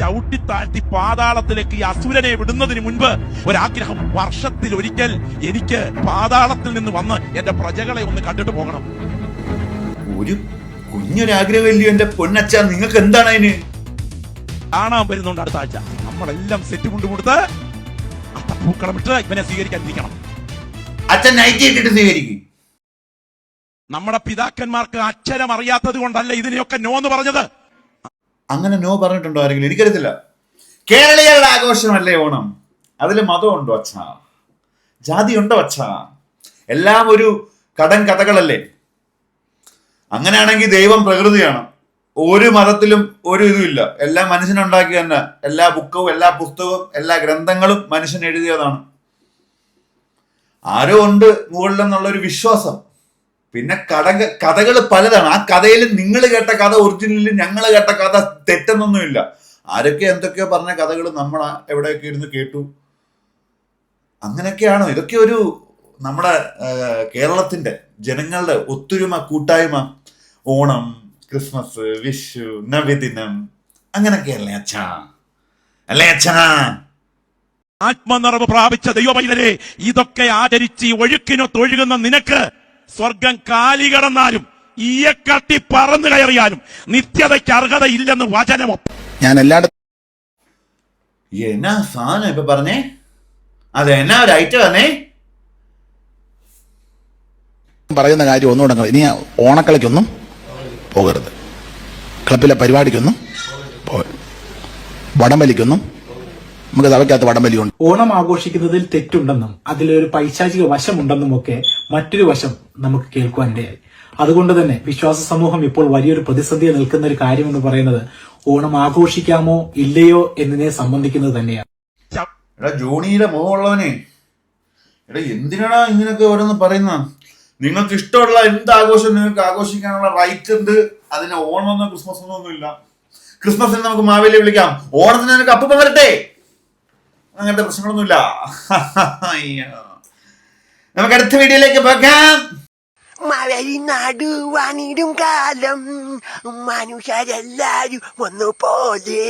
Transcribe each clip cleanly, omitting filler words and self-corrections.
ചവിട്ടി താഴ്ത്തി പാതാളത്തിലേക്ക് ഈ അസുരനെ വിടുന്നതിന് മുൻപ് ഒരാഗ്രഹം, വർഷത്തിൽ ഒരിക്കൽ എനിക്ക് പാതാളത്തിൽ നിന്ന് വന്ന് എന്റെ പ്രജകളെ ഒന്ന് കണ്ടിട്ട് പോകണം. ഒരു കുഞ്ഞൊരാഗ്രഹമല്ലയോ എന്റെ പൊന്നച്ഛ, നിങ്ങൾക്ക് എന്താണ് അതിന്? കാണാൻ വരുന്നുണ്ട് അടുത്ത ആഴ്ച. നമ്മളെല്ലാം സെറ്റ് കൊണ്ടുകൊടുത്ത് പൂക്കളമിട്ട് ഇവനെ സ്വീകരിക്കാനിരിക്കണം. അച്ഛൻ നൈറ്റി ഇട്ടിട്ട് സ്വീകരിക്കും. നമ്മുടെ പിതാക്കന്മാർക്ക് അക്ഷരം അറിയാത്തത് കൊണ്ടല്ല ഇതിനെയൊക്കെ നോ എന്ന് പറഞ്ഞത്. അങ്ങനെ നോ പറഞ്ഞിട്ടുണ്ടോ ആരെങ്കിലും? എനിക്കറിയത്തില്ല. കേരളീയരുടെ ആഘോഷമല്ലേ ഓണം. അതിൽ മതമുണ്ടോ അച്ഛാ? ജാതി ഉണ്ടോ അച്ഛാ? എല്ലാം ഒരു കടൻ കഥകളല്ലേ. അങ്ങനെയാണെങ്കിൽ ദൈവം പ്രകൃതിയാണ്. ഒരു മതത്തിലും ഒരു ഇതുമില്ല. എല്ലാം മനുഷ്യനുണ്ടാക്കി തന്നെ. എല്ലാ ബുക്കും എല്ലാ പുസ്തകവും എല്ലാ ഗ്രന്ഥങ്ങളും മനുഷ്യൻ എഴുതിയതാണ്. ആരോ ഉണ്ട് മുകളിലെന്നുള്ളൊരു വിശ്വാസം. പിന്നെ കഥകൾ പലതാണ്. ആ കഥയിൽ നിങ്ങൾ കേട്ട കഥ ഒറിജിനലിൽ ഞങ്ങൾ കേട്ട കഥ തെറ്റെന്നൊന്നുമില്ല. ആരൊക്കെ എന്തൊക്കെയോ പറഞ്ഞ കഥകൾ നമ്മൾ എവിടെയൊക്കെ ഇരുന്ന് കേട്ടു. അങ്ങനെയൊക്കെയാണോ? ഇതൊക്കെ ഒരു നമ്മുടെ കേരളത്തിന്റെ ജനങ്ങളുടെ ഒത്തൊരുമ, കൂട്ടായ്മ. ഓണം, ക്രിസ്മസ്, വിഷു, നബിദിനം, അങ്ങനെയൊക്കെയല്ലേ അച്ഛാ? അല്ലേ അച്ഛനാ? ആത്മനിറവ് പ്രാപിച്ച ദൈവമൈതലേ, ഇതൊക്കെ ആചരിച്ച് ഒഴുക്കിനൊത്തൊഴുകുന്ന നിനക്ക് സ്വർഗം കാലി കടന്നാലും ഈയെ കട്ടി പറന്നു കയറിയാലും നിത്യതയ്ക്ക് അർഹതയില്ലെന്ന് വചനമോ. ഞാൻ എല്ലായിടത്തും എന്നാ സാധനം ഇപ്പൊ പറഞ്ഞേ? അത് എന്നാ ഒരു ഐറ്റം ആണേ? പറയുന്ന കാര്യം ഒന്നുകൂടെ, ഇനി ഓണക്കളിക്കൊന്നും പോകരുത്, ക്ലബിലെ പരിപാടിക്കൊന്നും പോകരുത്, വടംവലിക്കൊന്നും. നമുക്ക് സഭയ്ക്കകത്ത് വടംവലിയുണ്ട്. ഓണം ആഘോഷിക്കുന്നതിൽ തെറ്റുണ്ടെന്നും അതിലൊരു പൈശാചിക വശമുണ്ടെന്നും ഒക്കെ മറ്റൊരു വശം നമുക്ക് കേൾക്കുവാനിടയായി. അതുകൊണ്ട് തന്നെ വിശ്വാസ സമൂഹം ഇപ്പോൾ വലിയൊരു പ്രതിസന്ധിയിൽ നിൽക്കുന്ന ഒരു കാര്യമെന്ന് പറയുന്നത് ഓണം ആഘോഷിക്കാമോ ഇല്ലയോ എന്നതിനെ സംബന്ധിക്കുന്നത് തന്നെയാണ്. എടാ ജോണിയുടെ മുഖമുള്ളവനെ, എടാ എന്തിനാടാ ഇങ്ങനെയൊക്കെ ഓരോന്ന് പറയുന്ന? നിങ്ങൾക്ക് ഇഷ്ടമുള്ള എന്ത് ആഘോഷം നിങ്ങൾക്ക് ആഘോഷിക്കാനുള്ള റൈറ്റ് ഉണ്ട്. അതിന് ഓണമെന്നോ ക്രിസ്മസ് ഒന്നും ഇല്ല. ക്രിസ്മസിന് നമുക്ക് മാവേലിയെ വിളിക്കാം, ഓണത്തിന് നിനക്ക് അപ്പം വരട്ടെ. അങ്ങനത്തെ പ്രശ്നങ്ങളൊന്നുമില്ല. നമുക്ക് അടുത്ത വീഡിയോയിലേക്ക് പോകാം. മഴയിൽ നടുവാനിടും കാലം മനുഷ്യരെല്ലാരും ഒന്നുപോലെ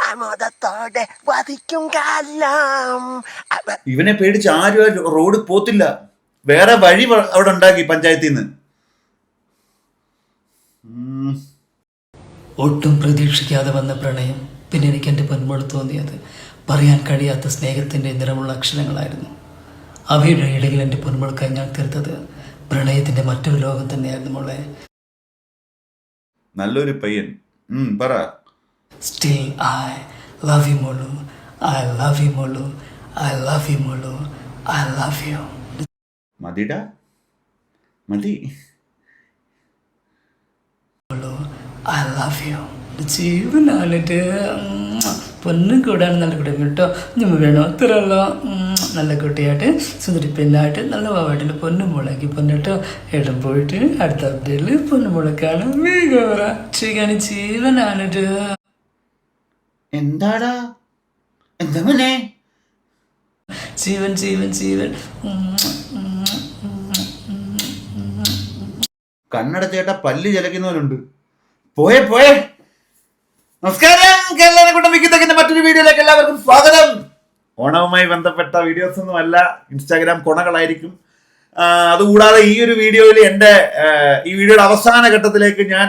ആമോദത്തോടെ വധിക്കും കാലം. ഇവനെ പേടിച്ച് ആരും റോഡ് പോത്തില്ല. വേറെ വഴി അവിടെ ഉണ്ടാക്കി പഞ്ചായത്തിൽ നിന്ന്. ഒട്ടും പ്രതീക്ഷിക്കാതെ വന്ന പ്രണയം പിന്നെ എനിക്ക് എൻ്റെ പൊന്മോൾ തോന്നിയത് പറയാൻ കഴിയാത്ത സ്നേഹത്തിൻ്റെ നിറമുള്ള അക്ഷരങ്ങളായിരുന്നു. അവയുടെ ഇടയിൽ എൻ്റെ പൊന്മോൾക്കായി ഞാൻ തീർത്തത് പ്രണയത്തിൻ്റെ മറ്റൊരു ലോകം തന്നെയായിരുന്നു മോളെ. നല്ലൊരു പയ്യൻ. പറ. Still I love you മോളു, I love you മോളു, I love you മോളു, I love you. മതിടാ, മതി. I love you. ജീവനാണിട്ട് പൊന്നും കൂടാണ്. നല്ല കുട്ടി കേട്ടോ, ഞമ്മ വേണോ അത്രല്ലോ. നല്ല കുട്ടിയായിട്ട് സുന്ദരി പെണ്ണായിട്ട് നല്ല പാവായിട്ട് പൊന്നും മുളക്കി പൊന്നിട്ടോ. ഇടം പോയിട്ട് അടുത്ത അപ്ഡേറ്റിൽ പൊന്നും മുളക്കാണ്. വേഗം ജീവനാണിട്ട്. എന്താടാ? എന്താ മോനെ? ജീവൻ ജീവൻ ജീവൻ. കണ്ണടച്ചേട്ടാ പല്ല് ചലക്കുന്നവരുണ്ട്. പോയേ പോയേ. നമസ്കാരം. കേരളനെ കുട്ടമ്പിക്കുന്ന മറ്റൊരു വീഡിയോയിലേക്ക് എല്ലാവർക്കും സ്വാഗതം. ഓണവുമായി ബന്ധപ്പെട്ട വീഡിയോസ് ഒന്നും അല്ല, ഇൻസ്റ്റാഗ്രാം കൊണകളായിരിക്കും. അതുകൂടാതെ ഈ ഒരു വീഡിയോയിൽ ഈ വീഡിയോയുടെ അവസാന ഘട്ടത്തിലേക്ക് ഞാൻ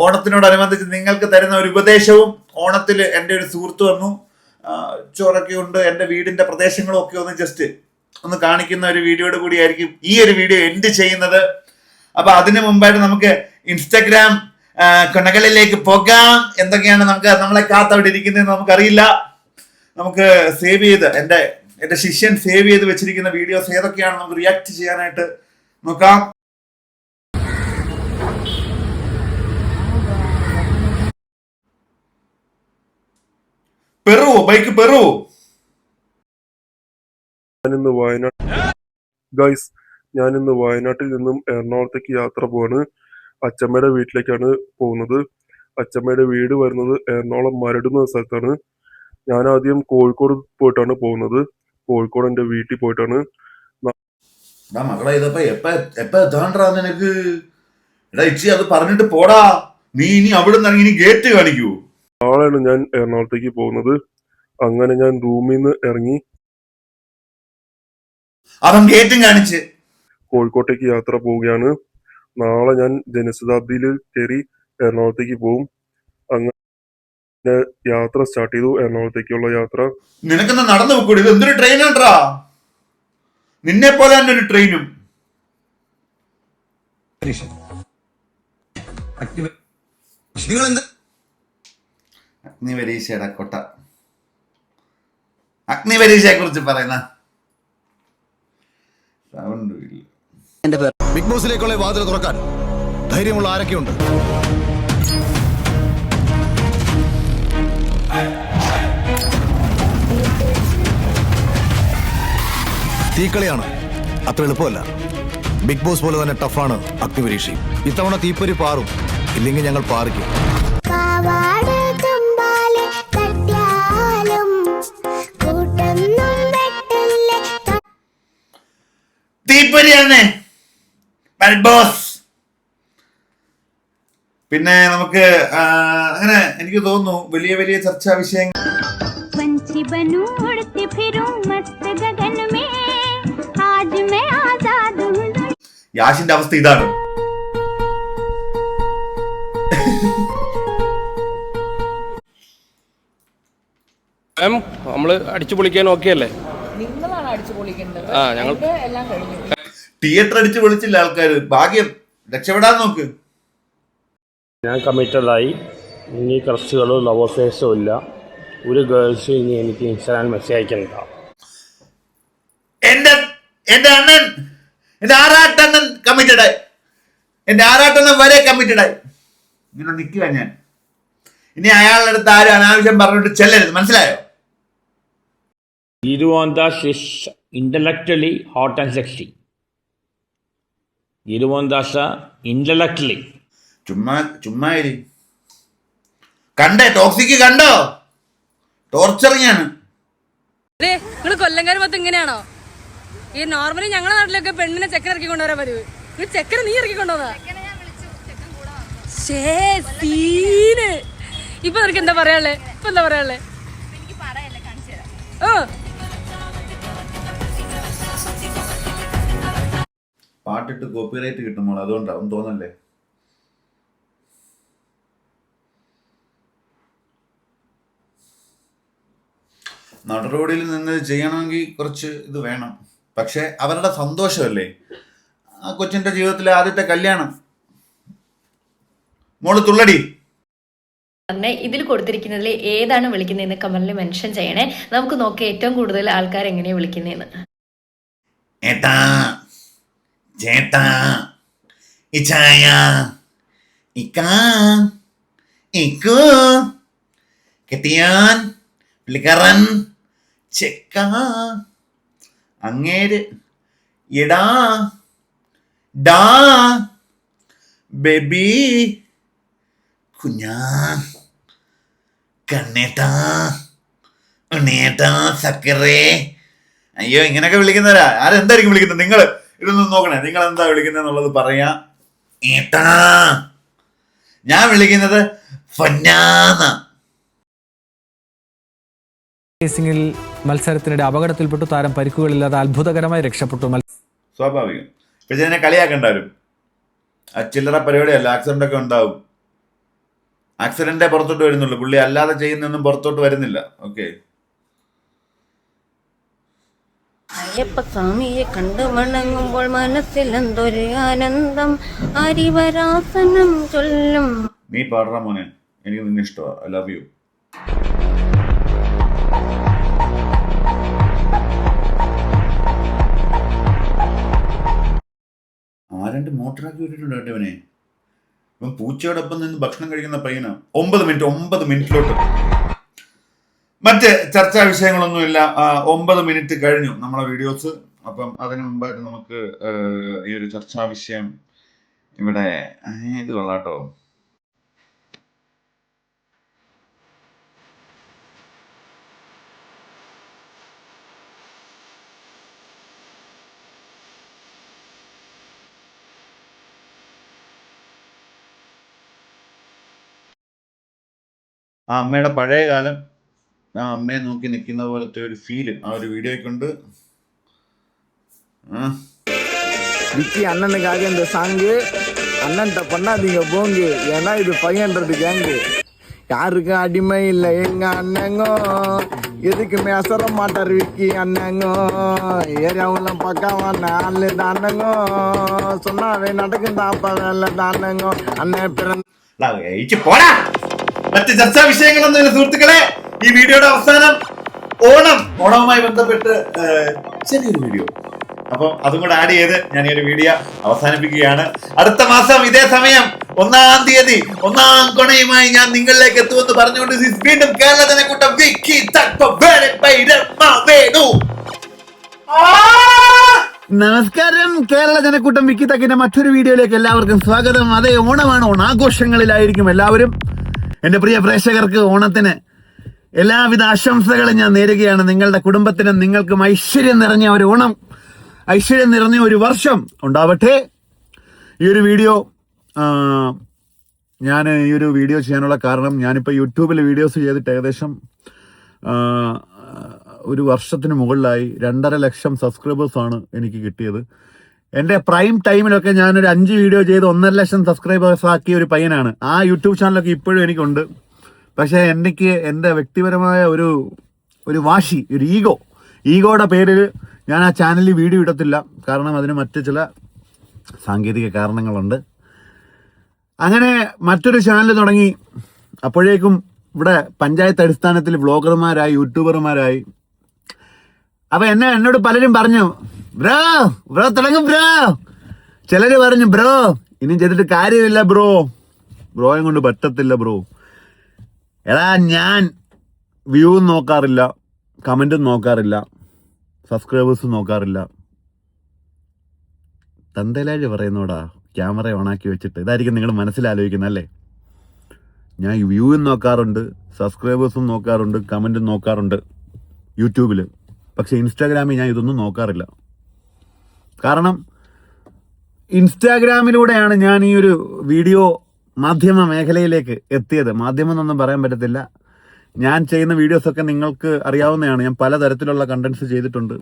ഓണത്തിനോടനുബന്ധിച്ച് നിങ്ങൾക്ക് തരുന്ന ഒരു ഉപദേശവും, ഓണത്തിൽ എൻ്റെ ഒരു സുഹൃത്ത് വന്നു ചോറൊക്കെ ഉണ്ട്, എൻ്റെ വീടിന്റെ പ്രദേശങ്ങളും ഒക്കെ ഒന്ന് ജസ്റ്റ് ഒന്ന് കാണിക്കുന്ന ഒരു വീഡിയോയുടെ കൂടി ആയിരിക്കും ഈ ഒരു വീഡിയോ എൻഡ് ചെയ്യുന്നത്. അപ്പൊ അതിനു മുമ്പായിട്ട് നമുക്ക് ഇൻസ്റ്റാഗ്രാം കൊണകളിലേക്ക് പോകാം. എന്തൊക്കെയാണ് നമ്മളെ കാത്തവിടെ ഇരിക്കുന്നതെന്ന് നമുക്കറിയില്ല. നമുക്ക് സേവ് ചെയ്ത് എന്റെ ശിഷ്യൻ സേവ് ചെയ്ത് വെച്ചിരിക്കുന്ന വീഡിയോസ് ഏതൊക്കെയാണ് നമുക്ക് റിയാക്ട് ചെയ്യാനായിട്ട് നോക്കാം. Peru bike Peru. ഞാനിന്ന് വയനാട്ടിൽ നിന്നും എറണാകുളത്തേക്ക് യാത്ര പോവാണ്. അച്ചമ്മയുടെ വീട്ടിലേക്കാണ് പോകുന്നത്. അച്ചമ്മയുടെ വീട് വരുന്നത് എറണാകുളം മരട് എന്ന സ്ഥലത്താണ്. ഞാൻ ആദ്യം കോഴിക്കോട് പോയിട്ടാണ് പോകുന്നത്. കോഴിക്കോട് എൻ്റെ വീട്ടിൽ പോയിട്ടാണ്. മകളെ ഇതപ്പോ എപ്പ എത്താണ്ടാ നിനക്ക്? എടാ ഇച്ചി അത് പറഞ്ഞിട്ട് പോടാ. നീ ഇനി അവിടെ നിന്ന് ഇനി ഗേറ്റ് കാണിക്കൂ. നാളെയാണ് ഞാൻ എറണാകുളത്തേക്ക് പോകുന്നത്. അങ്ങനെ ഞാൻ റൂമിൽ നിന്ന് ഇറങ്ങി അവൻ ഗേറ്റും കാണിച്ച് കോഴിക്കോട്ടേക്ക് യാത്ര പോവുകയാണ്. നാളെ ഞാൻ ജനശതാബ്ദിയിൽ കയറി എറണാകുളത്തേക്ക് പോകും. അങ്ങനെ യാത്ര സ്റ്റാർട്ട് ചെയ്തു, എറണാകുളത്തേക്കുള്ള യാത്ര. നിനക്കെന്നാ നടന്നു പോയിക്കൂടി? ഇത് എന്തൊരു ട്രെയിനാണ്ടാ, നിന്നെ പോലെ തന്നെ ഒരു ട്രെയിനും. അഗ്നിപരീക്ഷയുടെ കൊട്ട, അഗ്നിപരീക്ഷയെ കുറിച്ച് പറയുന്ന ബിഗ് ബോസിലേക്കുള്ള വാതിൽ തുറക്കാൻ ധൈര്യമുള്ള ആരൊക്കെയുണ്ട്? തീക്കളിയാണ്, അത്ര എളുപ്പമല്ല. ബിഗ് ബോസ് പോലെ തന്നെ ടഫാണ് അഗ്നിപരീക്ഷയും. ഇത്തവണ തീപ്പൊരി പാറും, ഇല്ലെങ്കിൽ ഞങ്ങൾ പാറിക്കും. തീപ്പൊരിയാണ് ബോസ്. പിന്നെ നമുക്ക് അങ്ങനെ എനിക്ക് തോന്നുന്നു വലിയ വലിയ ചർച്ചാ വിഷയങ്ങൾ. യാഷിന്റെ അവസ്ഥ ഇതാണ്. നമ്മള് അടിച്ചു പൊളിക്കാൻ ഓക്കെ അല്ലേ? നിങ്ങളാണ് അടിച്ചു പൊളിക്കേണ്ടത്. ഞങ്ങൾ എല്ലാം കഴിഞ്ഞു. തിയേറ്റർ അടിച്ചു പൊളിച്ചില്ല ആൾക്കാര്. ഭാഗ്യം, രക്ഷപ്പെടാൻ നോക്ക്. ഞാൻ കമ്മിറ്റഡായി. ഇനി ക്രഷുകളോ ലവേഴ്സേഴ്സോ ഇല്ല. ഒരു ഗേൾസ് ഇനി എനിക്ക് ഇൻസ്റ്റാഗ്രാം മെസ്സേജ് അയക്കണ്ട. എന്റെ അണ്ണൻ, എന്റെ ആറാട്ടണ്ണൻ കമ്മിറ്റഡായി. എന്റെ ആറാട്ടണ്ണൻ വരെ കമ്മിറ്റഡായി. ഇങ്ങനെ നിൽക്കുക ഞാൻ. ഇനി അയാളുടെ അടുത്ത് ആരും അനാവശ്യം പറഞ്ഞിട്ട് ചെല്ലരുത്, മനസ്സിലായോ? ഗിരുവോന്ദാസ് is intellectually hot and sexy. ഗിരുവോന്ദാസ് intellectually. ചുമ്മാ കണ്ടേ, ടോക്സിക്ക് കണ്ടോ? ടോർച്ചറിങ്ങാണ്. നിങ്ങള് കൊല്ലംകാർ മൊത്തം ഇങ്ങനെയാണോ? ഈ നോർമലി ഞങ്ങളുടെ നാട്ടിലൊക്കെ പെണ്ണിനെ ചെക്കൻ ഇറക്കി കൊണ്ടുവരാൻ പതിവ്. ഈ ചെക്കനെ നീ ഇറക്കി കൊണ്ടുവന്നാ? ഇപ്പൊ നിനക്ക് എന്താ പറയാളേ? പാട്ടിട്ട് കോപ്പിറൈറ്റ് കിട്ടുമ്പോൾ അതുകൊണ്ടാവും തോന്നല്ലേ? നടുറോഡിൽ നിന്ന് ചെയ്യണമെങ്കിൽ കുറച്ച് ഇത് വേണം. പക്ഷെ അവരുടെ സന്തോഷമല്ലേ ആ കൊച്ചിന്റെ ജീവിതത്തിലെ ആദ്യത്തെ കല്യാണം. മോള് തുള്ളടി. ഇതിൽ കൊടുത്തിരിക്കുന്നതിൽ ഏതാണ് വിളിക്കുന്നതെന്ന് കമന്റിൽ മെൻഷൻ ചെയ്യണേ. നമുക്ക് നോക്കാം ഏറ്റവും കൂടുതൽ ആൾക്കാർ എങ്ങനെയാ വിളിക്കുന്നതെന്ന്. ഏട്ടാ, ചേട്ടാ, ഇച്ചായ, ഇക്കാ, ഇക്കു, കെട്ടിയാൻ, പുള്ളിക്കാരൻ, ചെക്ക, അങ്ങേര്, എടാ, ഡാ, ബേബി, കുഞ്ഞാ, കണ്ണേട്ടാ, ഉണ്ണേട്ടാ, സക്കറേ. അയ്യോ, ഇങ്ങനെയൊക്കെ വിളിക്കുന്നവരാ. ആരെന്തായിരിക്കും വിളിക്കുന്നത്? നിങ്ങൾ ഇതൊന്നും നോക്കണേ. നിങ്ങൾ എന്താ വിളിക്കുന്നത് എന്നുള്ളത് പറയാ. ഏട്ടാ, ഞാൻ വിളിക്കുന്നത് ഫന്നാന്ന. റേസിംഗിൽ മത്സരത്തിനിടെ അപകടത്തിൽപ്പെട്ടു. താരം പരിക്കുകളില്ലാതെ അത്ഭുതകരമായി രക്ഷപ്പെട്ടു. സ്വാഭാവികം. പക്ഷെ ഇതിനെ കളിയാക്കണ്ടാരും. ആ ചില്ലറ പരിപാടിയല്ല. ആക്സിഡന്റ് ഒക്കെ ഉണ്ടാവും. ആക്സിഡന്റേ പുറത്തോട്ട് വരുന്നുള്ളൂ. പുള്ളി അല്ലാതെ ചെയ്യുന്നൊന്നും പുറത്തോട്ട് വരുന്നില്ല. ഓക്കെ. അയ്യപ്പസ്വാമിയെ കണ്ടു മണങ്ങുമ്പോൾ മനസ്സിൽ എന്തൊരു ആനന്ദം. അരിവരാസനം ചൊല്ലും. നീ പാടുற മോനെ, എനിക്ക് നിന്നെ ഇഷ്ടമാണ്. I love you. ആരണ്ട് മോട്ടറാക്കി വിട്ടിട്ടുണ്ട് കേട്ടോ ഇവനെ. ഇവൻ പൂച്ചയോടൊപ്പം നിന്ന് ഭക്ഷണം കഴിക്കുന്ന പയ്യനാ. 9 മിനിറ്റിലോട്ട്. മറ്റ് ചർച്ചാ വിഷയങ്ങളൊന്നുമില്ല. 9 മിനിറ്റ് കഴിഞ്ഞു നമ്മളെ വീഡിയോസ്. അപ്പം അതിനു മുമ്പായിട്ട് നമുക്ക് ഈ ഒരു ചർച്ചാ വിഷയം ഇവിടെ ഇത് കൊള്ളാട്ടോ. ആ അമ്മയുടെ പഴയ കാലം ആ അമ്മയെ നോക്കി നിൽക്കുന്ന പോലത്തെ ഒരു ഫീല് ആ ഒരു വീഡിയോയ്ക്കുണ്ട്. விக்கி அண்ணனுக்காக இந்த சாங்கு அண்ணன்ட்ட பண்ணாதீங்க போங்கு, ஏன்னா இது 500 கேங்கு. யாருக்கும் அடிமை இல்லை எங்க அண்ணங்கோ, எதுக்குமே அசர மாட்டார் விக்கி அண்ணங்கோ. ஏரியாவுல பக்காவான ஆளு தானங்கோ, சொன்னாவே நடக்கும் தாப்பா வேலை தானங்கோ. அண்ணன் பிறந்த പോടാ. മറ്റ് ചർച്ചാ വിഷയങ്ങളൊന്നുമില്ല സുഹൃത്തുക്കളെ. ഈ വീഡിയോയുടെ അവസാനം ഓണവുമായി ബന്ധപ്പെട്ട് ചെറിയൊരു വീഡിയോ, അപ്പൊ അതും കൂടെ ആഡ് ചെയ്ത് ഞാൻ ഈ ഒരു വീഡിയോ അവസാനിപ്പിക്കുകയാണ്. അടുത്ത മാസം ഇതേ സമയം 1-ാം തീയതി 1-ാം കൊണയുമായി ഞാൻ നിങ്ങളിലേക്ക് എത്തുമെന്ന് പറഞ്ഞുകൊണ്ട് വീണ്ടും കേരള ജനക്കൂട്ടം വിക്കി നമസ്കാരം. കേരള ജനക്കൂട്ടം വിക്കി തക്കിന്റെ മറ്റൊരു വീഡിയോയിലേക്ക് എല്ലാവർക്കും സ്വാഗതം. അതേ, ഓണമാണ്, ഓണാഘോഷങ്ങളിലായിരിക്കും എല്ലാവരും. എന്റെ പ്രിയ പ്രേക്ഷകർക്ക് ഓണത്തിന് എല്ലാവിധ ആശംസകളും ഞാൻ നേരുകയാണ്. നിങ്ങളുടെ കുടുംബത്തിനും നിങ്ങൾക്കും ഐശ്വര്യം നിറഞ്ഞ ഒരു ഓണം, ഐശ്വര്യം നിറഞ്ഞ ഒരു വർഷം ഉണ്ടാവട്ടെ. ഈ ഒരു വീഡിയോ ഞാൻ ചെയ്യാനുള്ള കാരണം, ഞാനിപ്പോൾ യൂട്യൂബിൽ വീഡിയോസ് ചെയ്തിട്ട് ഏകദേശം ഒരു വർഷത്തിന് മുകളിലായി. 2.5 ലക്ഷം സബ്സ്ക്രൈബേഴ്സാണ് എനിക്ക് കിട്ടിയത്. എൻ്റെ പ്രൈം ടൈമിലൊക്കെ ഞാനൊരു 5 വീഡിയോ ചെയ്ത് 1.5 ലക്ഷം സബ്സ്ക്രൈബേഴ്സ് ആക്കിയ ഒരു പയ്യനാണ്. ആ യൂട്യൂബ് ചാനലൊക്കെ ഇപ്പോഴും എനിക്കുണ്ട്. പക്ഷേ എനിക്ക് എൻ്റെ വ്യക്തിപരമായ ഒരു വാശി, ഒരു ഈഗോയുടെ പേരിൽ ഞാൻ ആ ചാനലിൽ വീഡിയോ ഇടത്തില്ല. കാരണം അതിന് മറ്റ് ചില സാങ്കേതിക കാരണങ്ങളുണ്ട്. അങ്ങനെ മറ്റൊരു ചാനൽ തുടങ്ങി. അപ്പോഴേക്കും ഇവിടെ പഞ്ചായത്ത് അടിസ്ഥാനത്തിൽ വ്ളോഗർമാരായി, യൂട്യൂബർമാരായി. അപ്പൊ എന്നോട് പലരും പറഞ്ഞു, ബ്രോ തുടങ്ങും ബ്രോ. ചിലര് പറഞ്ഞു, ബ്രോ ഇനിയും ചെയ്തിട്ട് കാര്യമില്ല ബ്രോയെ കൊണ്ട് പറ്റത്തില്ല ബ്രോ. എടാ, ഞാൻ വ്യൂ നോക്കാറില്ല, കമന്റും നോക്കാറില്ല, സബ്സ്ക്രൈബേഴ്സും നോക്കാറില്ല. തന്തേലാഴ് പറയുന്നോടാ ക്യാമറ ഓണാക്കി വെച്ചിട്ട്. ഇതായിരിക്കും നിങ്ങൾ മനസ്സിലാലോചിക്കുന്നത് അല്ലേ? ഞാൻ വ്യൂവും നോക്കാറുണ്ട്, സബ്സ്ക്രൈബേഴ്സും നോക്കാറുണ്ട്, കമന്റും നോക്കാറുണ്ട് യൂട്യൂബിൽ. പക്ഷെ ഇൻസ്റ്റാഗ്രാമിൽ ഞാൻ ഇതൊന്നും നോക്കാറില്ല. കാരണം ഇൻസ്റ്റാഗ്രാമിലൂടെയാണ് ഞാൻ ഈ ഒരു വീഡിയോ മാധ്യമ മേഖലയിലേക്ക് എത്തിയത്. മാധ്യമം എന്നൊന്നും പറയാൻ പറ്റത്തില്ല. ഞാൻ ചെയ്യുന്ന വീഡിയോസൊക്കെ നിങ്ങൾക്ക് അറിയാവുന്നതാണ്. ഞാൻ പലതരത്തിലുള്ള കണ്ടന്റ്സ് ചെയ്തിട്ടുണ്ട്.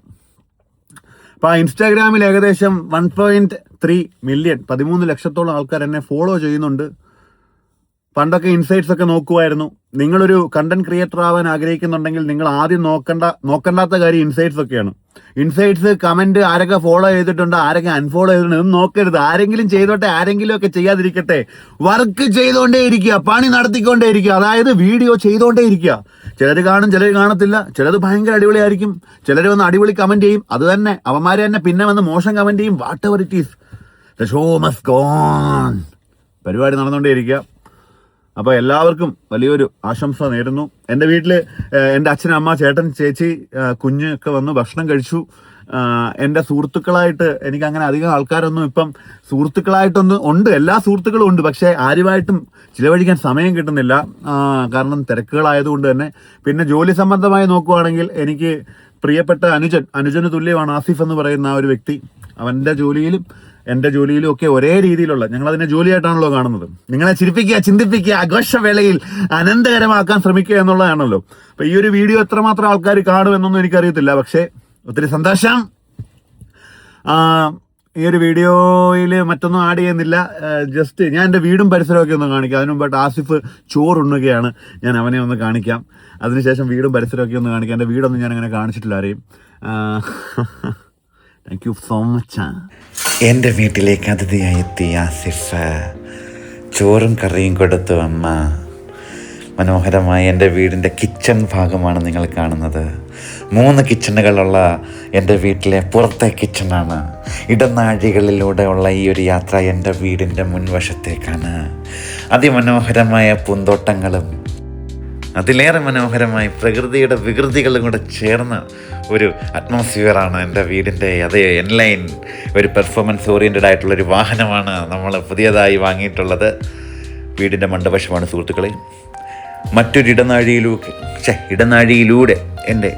അപ്പോൾ ആ ഇൻസ്റ്റാഗ്രാമിൽ ഏകദേശം 1.3 മില്യൺ 13 ലക്ഷത്തോളം ആൾക്കാർ എന്നെ ഫോളോ ചെയ്യുന്നുണ്ട്. പണ്ടൊക്കെ ഇൻസൈറ്റ്സ് ഒക്കെ നോക്കുമായിരുന്നു. നിങ്ങളൊരു കണ്ടന്റ് ക്രിയേറ്റർ ആവാൻ ആഗ്രഹിക്കുന്നുണ്ടെങ്കിൽ നിങ്ങൾ ആദ്യം നോക്കണ്ടാത്ത കാര്യം ഇൻസൈറ്റ്സ് ഒക്കെയാണ്. ഇൻസൈറ്റ്സ്, കമന്റ്, ആരൊക്കെ ഫോളോ ചെയ്തിട്ടുണ്ട്, ആരൊക്കെ അൺഫോളോ ചെയ്തിട്ടുണ്ട്, ഇതൊന്നും നോക്കരുത്. ആരെങ്കിലും ചെയ്തോട്ടെ, ആരെങ്കിലും ഒക്കെ ചെയ്യാതിരിക്കട്ടെ. വർക്ക് ചെയ്തുകൊണ്ടേ ഇരിക്കുക, പണി നടത്തിക്കൊണ്ടേ ഇരിക്കുക. അതായത് വീഡിയോ ചെയ്തുകൊണ്ടേ ഇരിക്കുക. ചിലർ കാണും, ചിലർ കാണത്തില്ല. ചിലത് ഭയങ്കര അടിപൊളിയായിരിക്കും, ചിലർ വന്ന് അടിപൊളി കമന്റ് ചെയ്യും. അത് തന്നെ അവന്മാർ തന്നെ പിന്നെ വന്ന് മോശം കമന്റ് ചെയ്യും. What ever it is, the show must go on. പരിപാടി നടന്നുകൊണ്ടേ ഇരിക്കുക. അപ്പോൾ എല്ലാവർക്കും വലിയൊരു ആശംസ നേരുന്നു. എൻ്റെ വീട്ടിൽ എൻ്റെ അച്ഛൻ, അമ്മ, ചേട്ടൻ, ചേച്ചി, കുഞ്ഞൊക്കെ വന്ന് ഭക്ഷണം കഴിച്ചു. എൻ്റെ സുഹൃത്തുക്കളായിട്ട് എനിക്ക് അങ്ങനെ അധികം ആൾക്കാരൊന്നും ഇപ്പം സുഹൃത്തുക്കളായിട്ടൊന്നും ഉണ്ട്, എല്ലാ സുഹൃത്തുക്കളും ഉണ്ട്. പക്ഷേ ആരുമായിട്ടും ചിലവഴിക്കാൻ സമയം കിട്ടുന്നില്ല, കാരണം തിരക്കുകളായതുകൊണ്ട് തന്നെ. പിന്നെ ജോലി സംബന്ധമായി നോക്കുവാണെങ്കിൽ എനിക്ക് പ്രിയപ്പെട്ട അനുജന് തുല്യമാണ് ആസിഫ് എന്ന് പറയുന്ന ആ ഒരു വ്യക്തി. അവൻ്റെ ജോലിയിലും എൻ്റെ ജോലിയിലും ഒക്കെ ഒരേ രീതിയിലുള്ള, ഞങ്ങളതിനെ ജോലിയായിട്ടാണല്ലോ കാണുന്നത്. നിങ്ങളെ ചിരിപ്പിക്കുക, ചിന്തിപ്പിക്കുക, ആഘോഷവേളയിൽ അനന്തകരമാക്കാൻ ശ്രമിക്കുക എന്നുള്ളതാണല്ലോ. അപ്പൊ ഈ ഒരു വീഡിയോ എത്രമാത്രം ആൾക്കാർ കാണുമെന്നൊന്നും എനിക്കറിയത്തില്ല. പക്ഷേ ഒത്തിരി സന്തോഷം. ഈ ഒരു വീഡിയോയിൽ മറ്റൊന്നും ആഡ് ചെയ്യുന്നില്ല. ജസ്റ്റ് ഞാൻ എൻ്റെ വീടും പരിസരമൊക്കെ ഒന്ന് കാണിക്കാം. അതിനു മുമ്പായിട്ട് ആസിഫ് ചോറുണ്ണുകയാണ്. ഞാൻ അവനെ ഒന്ന് കാണിക്കാം. അതിനുശേഷം വീടും പരിസരമൊക്കെ ഒന്ന് കാണിക്കാം. എൻ്റെ വീടൊന്നും ഞാൻ അങ്ങനെ കാണിച്ചിട്ടില്ല ആരെയും. Thank you so much. എൻ്റെ വീട്ടിലേക്ക് അതിഥിയായി എത്തിയ ആസിഫ് ചോറും കറിയും കൊടുത്തു അമ്മ. മനോഹരമായ എൻ്റെ വീടിൻ്റെ കിച്ചൺ ഭാഗമാണ് നിങ്ങൾ കാണുന്നത്. 3 കിച്ചണുകളുള്ള എൻ്റെ വീട്ടിലെ പുറത്തെ കിച്ചണാണ്. ഇടനാഴികളിലൂടെയുള്ള ഈ ഒരു യാത്ര എൻ്റെ വീടിൻ്റെ മുൻവശത്തേക്കാണ്. അതിമനോഹരമായ പൂന്തോട്ടങ്ങളും അതിലേറെ മനോഹരമായി പ്രകൃതിയുടെ വികൃതികളും കൂടെ ചേർന്ന ഒരു അറ്റ്മോസ്ഫിയറാണ് എൻ്റെ വീടിൻ്റെ. അതേ എൻലൈൻ ഒരു പെർഫോമൻസ് ഓറിയൻറ്റഡ് ആയിട്ടുള്ളൊരു വാഹനമാണ് നമ്മൾ പുതിയതായി വാങ്ങിയിട്ടുള്ളത്. വീടിൻ്റെ മണ്ടവശമാണ് സുഹൃത്തുക്കളെ. മറ്റൊരു ഇടനാഴിയിലൂടെ എൻ്റെ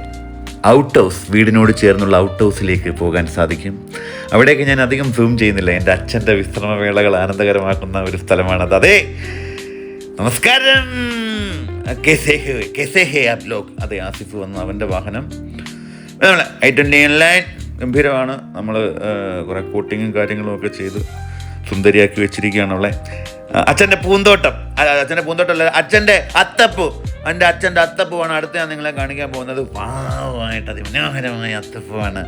ഔട്ട് ഹൗസ്, വീടിനോട് ചേർന്നുള്ള ഔട്ട് ഹൗസിലേക്ക് പോകാൻ സാധിക്കും. അവിടേക്ക് ഞാൻ അധികം സൂം ചെയ്യുന്നില്ല. എൻ്റെ അച്ഛൻ്റെ വിശ്രമവേളകൾ ആനന്ദകരമാക്കുന്ന ഒരു സ്ഥലമാണത്. അതെ, നമസ്കാരം. കെസേഹെ ആപ്പ് ലോക്ക്. അതെ, ആസിഫ് വന്നു, അവൻ്റെ വാഹനം. നമ്മളെ i20 ലൈൻ ഗംഭീരമാണ്. നമ്മൾ കുറേ കോട്ടിങ്ങും കാര്യങ്ങളും ഒക്കെ ചെയ്ത് സുന്ദരിയാക്കി വെച്ചിരിക്കുകയാണ് അവളെ. അച്ഛൻ്റെ പൂന്തോട്ടം, അച്ഛൻ്റെ പൂന്തോട്ടമല്ല, അച്ഛൻ്റെ അത്തപ്പൂ. എൻ്റെ അച്ഛൻ്റെ അത്തപ്പൂവാണ് അടുത്ത് ഞാൻ നിങ്ങളെ കാണിക്കാൻ പോകുന്നത്. പാവമായിട്ട് അതിമനോഹരമായ അത്തപ്പൂവാണ്.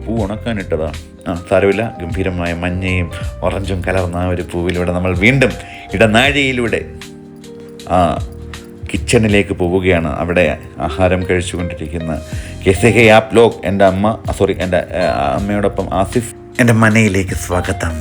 പൂ ഉണക്കാനിട്ടതാ. സാരമില്ല, ഗംഭീരമായ മഞ്ഞയും ഓറഞ്ചും കലർന്ന ഒരു പൂവിലൂടെ നമ്മൾ വീണ്ടും ഇടനാഴിയിലൂടെ കിച്ചണിലേക്ക് പോവുകയാണ്. അവിടെ ആഹാരം കഴിച്ചുകൊണ്ടിരിക്കുന്ന കെസേഹെ ആപ്പ് ലോക്ക് എൻ്റെ അമ്മയോടൊപ്പം ആസിഫ്. എൻ്റെ മനയിലേക്ക് സ്വാഗതം.